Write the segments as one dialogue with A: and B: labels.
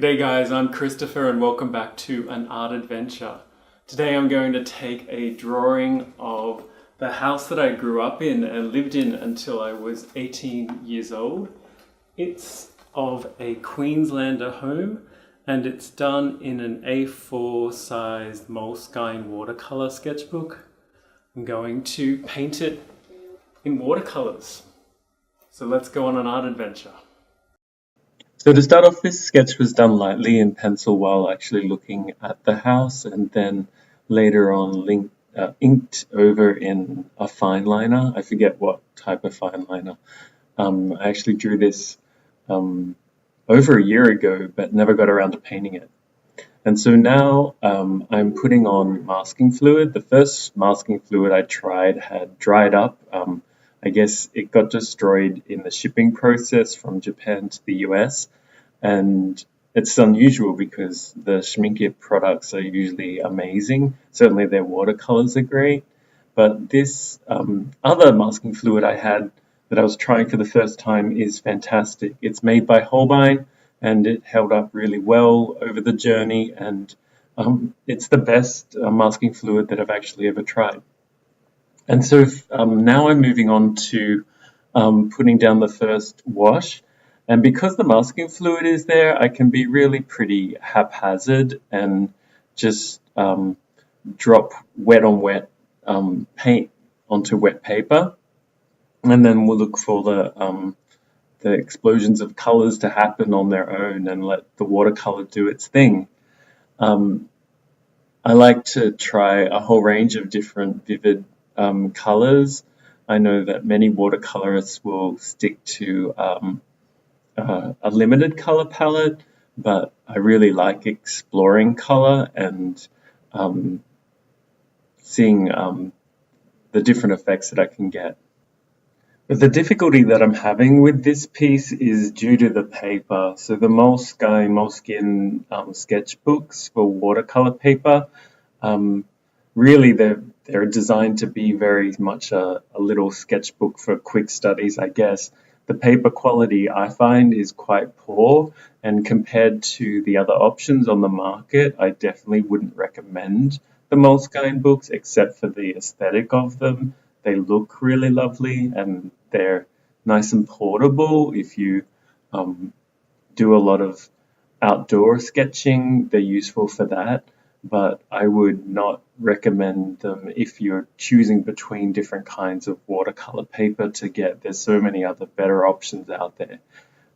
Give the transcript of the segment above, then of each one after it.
A: G'day guys, I'm Christopher and welcome back to an art adventure. Today I'm going to take a drawing of the house that I grew up in and lived in until I was 18 years old. It's of a Queenslander home and it's done in an A4 sized Moleskine watercolor sketchbook. I'm going to paint it in watercolors. So let's go on an art adventure. So to start off, this sketch was done lightly in pencil while actually looking at the house, and then later on inked over in a fine liner. I forget what type of fine liner. I actually drew this over a year ago, but never got around to painting it. And so now I'm putting on masking fluid. The first masking fluid I tried had dried up. I guess it got destroyed in the shipping process from Japan to the US, and it's unusual because the Schmincke products are usually amazing. Certainly their watercolors are great, but this other masking fluid I had that I was trying for the first time is fantastic. It's made by Holbein and it held up really well over the journey, and it's the best masking fluid that I've actually ever tried. And so now I'm moving on to putting down the first wash. And because the masking fluid is there, I can be really pretty haphazard and just drop wet on wet paint onto wet paper. And then we'll look for the explosions of colors to happen on their own and let the watercolor do its thing. I like to try a whole range of different vivid colors. I know that many watercolorists will stick to a limited color palette, but I really like exploring color and seeing the different effects that I can get. But the difficulty that I'm having with this piece is due to the paper. So the Moleskine sketchbooks for watercolor paper, really they're designed to be very much a little sketchbook for quick studies, I guess. The paper quality I find is quite poor, and compared to the other options on the market, I definitely wouldn't recommend the Moleskine books except for the aesthetic of them. They look really lovely and they're nice and portable. If you do a lot of outdoor sketching, they're useful for that. But I would not recommend them if you're choosing between different kinds of watercolor paper to get. There's so many other better options out there.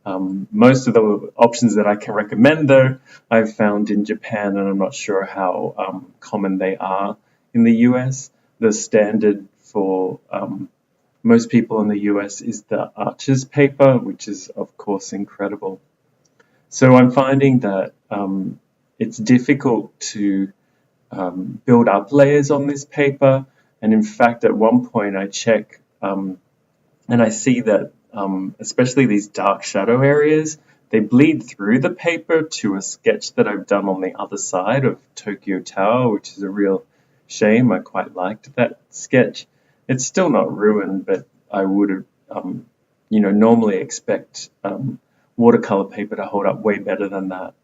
A: Most of the options that I can recommend, though, I've found in Japan, and I'm not sure how common they are in the US. The standard for most people in the US is the Arches paper, which is, of course, incredible. So I'm finding that it's difficult to build up layers on this paper. And in fact, at one point I check and I see that especially these dark shadow areas, they bleed through the paper to a sketch that I've done on the other side of Tokyo Tower, which is a real shame. I quite liked that sketch. It's still not ruined, but I would normally expect watercolor paper to hold up way better than that.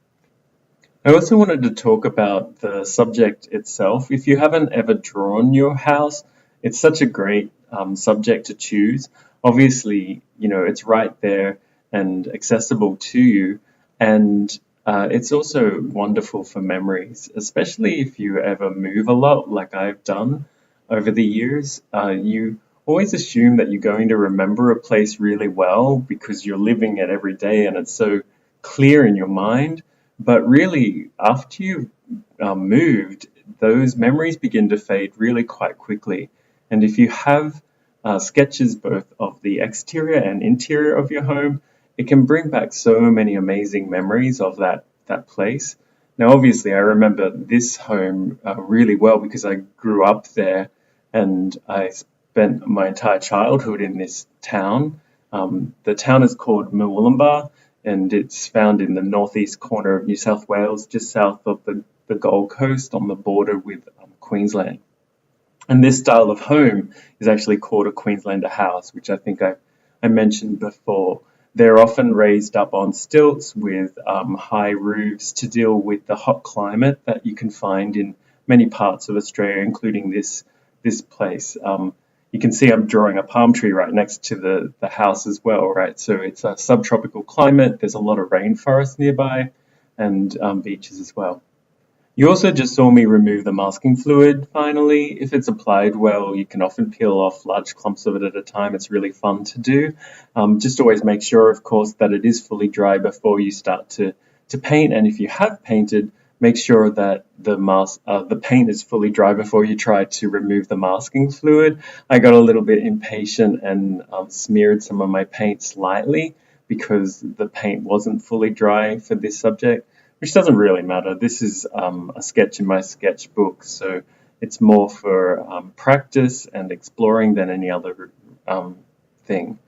A: I also wanted to talk about the subject itself. If you haven't ever drawn your house, it's such a great subject to choose. Obviously, it's right there and accessible to you. And it's also wonderful for memories, especially if you ever move a lot like I've done over the years. You always assume that you're going to remember a place really well because you're living it every day and it's so clear in your mind. But really, after you've moved, those memories begin to fade really quite quickly. And if you have sketches both of the exterior and interior of your home, it can bring back so many amazing memories of that place. Now, obviously, I remember this home really well because I grew up there and I spent my entire childhood in this town. The town is called Murwillumbah, and it's found in the northeast corner of New South Wales, just south of the Gold Coast on the border with Queensland. And this style of home is actually called a Queenslander house, which I think I mentioned before. They're often raised up on stilts with high roofs to deal with the hot climate that you can find in many parts of Australia, including this place. You can see I'm drawing a palm tree right next to the house as well, right? So it's a subtropical climate. There's a lot of rainforest nearby and beaches as well. You also just saw me remove the masking fluid finally. If it's applied well, you can often peel off large clumps of it at a time. It's really fun to do. Just always make sure, of course, that it is fully dry before you start to paint. And if you have painted, make sure that the paint is fully dry before you try to remove the masking fluid. I got a little bit impatient and smeared some of my paint slightly because the paint wasn't fully dry for this subject, which doesn't really matter. This is a sketch in my sketchbook, so it's more for practice and exploring than any other thing.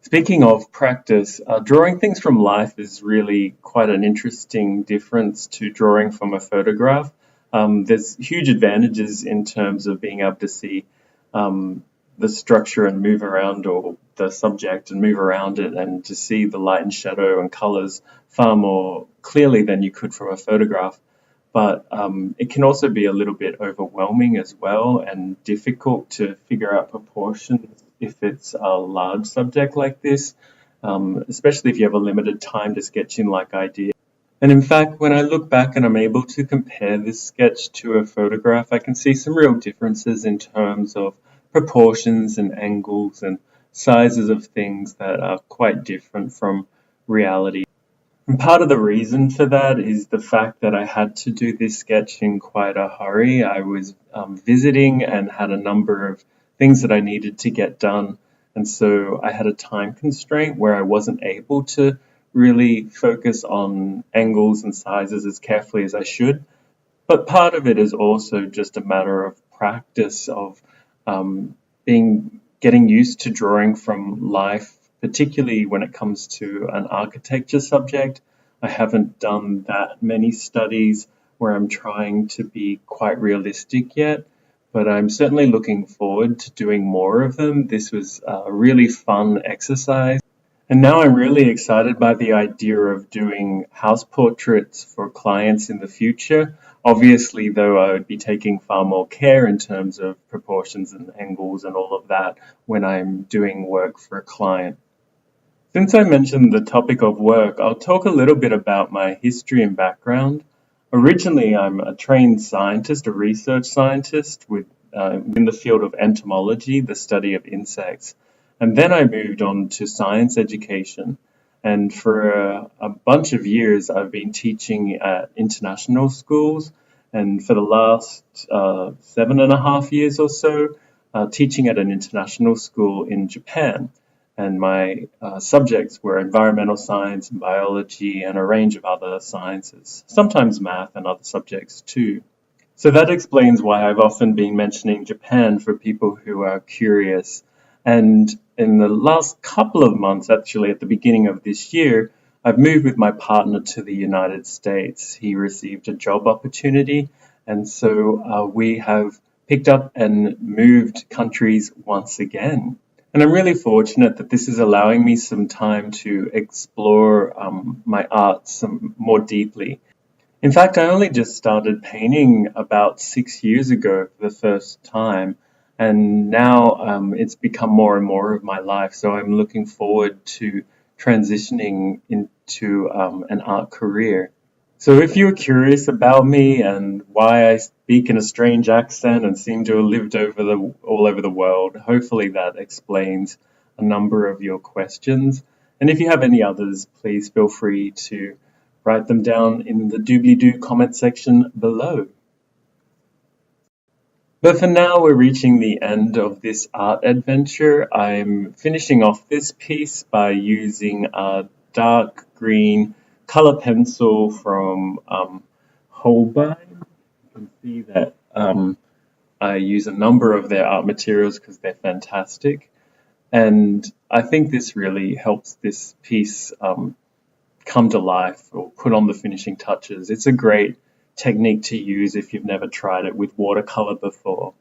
A: Speaking of practice, drawing things from life is really quite an interesting difference to drawing from a photograph. There's huge advantages in terms of being able to see the structure and move around, or the subject and move around it, and to see the light and shadow and colors far more clearly than you could from a photograph. But it can also be a little bit overwhelming as well and difficult to figure out proportions if it's a large subject like this, especially if you have a limited time to sketch in like I did. And in fact, when I look back and I'm able to compare this sketch to a photograph, I can see some real differences in terms of proportions and angles and sizes of things that are quite different from reality. And part of the reason for that is the fact that I had to do this sketch in quite a hurry. I was visiting and had a number of things that I needed to get done. And so I had a time constraint where I wasn't able to really focus on angles and sizes as carefully as I should. But part of it is also just a matter of practice, of getting used to drawing from life, particularly when it comes to an architecture subject. I haven't done that many studies where I'm trying to be quite realistic yet, but I'm certainly looking forward to doing more of them. This was a really fun exercise. And now I'm really excited by the idea of doing house portraits for clients in the future. Obviously, though, I would be taking far more care in terms of proportions and angles and all of that when I'm doing work for a client. Since I mentioned the topic of work, I'll talk a little bit about my history and background. Originally, I'm a trained scientist, a research scientist in the field of entomology, the study of insects. And then I moved on to science education. And for a bunch of years, I've been teaching at international schools. And for the last 7.5 years or so, teaching at an international school in Japan. And my subjects were environmental science, biology, and a range of other sciences, sometimes math and other subjects too. So that explains why I've often been mentioning Japan for people who are curious. And in the last couple of months, actually at the beginning of this year, I've moved with my partner to the United States. He received a job opportunity, and so we have picked up and moved countries once again. And I'm really fortunate that this is allowing me some time to explore my art some more deeply. In fact, I only just started painting about 6 years ago for the first time, and now it's become more and more of my life. So I'm looking forward to transitioning into an art career. So if you're curious about me and why I speak in a strange accent and seem to have lived all over the world, hopefully that explains a number of your questions. And if you have any others, please feel free to write them down in the doobly-doo comment section below. But for now, we're reaching the end of this art adventure. I'm finishing off this piece by using a dark green color pencil from Holbein. You can see that I use a number of their art materials because they're fantastic. And I think this really helps this piece come to life or put on the finishing touches. It's a great technique to use if you've never tried it with watercolor before.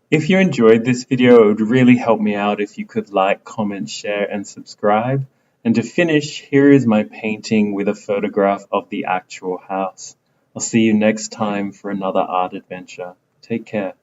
A: If you enjoyed this video, it would really help me out if you could like, comment, share, and subscribe. And to finish, here is my painting with a photograph of the actual house. I'll see you next time for another art adventure. Take care.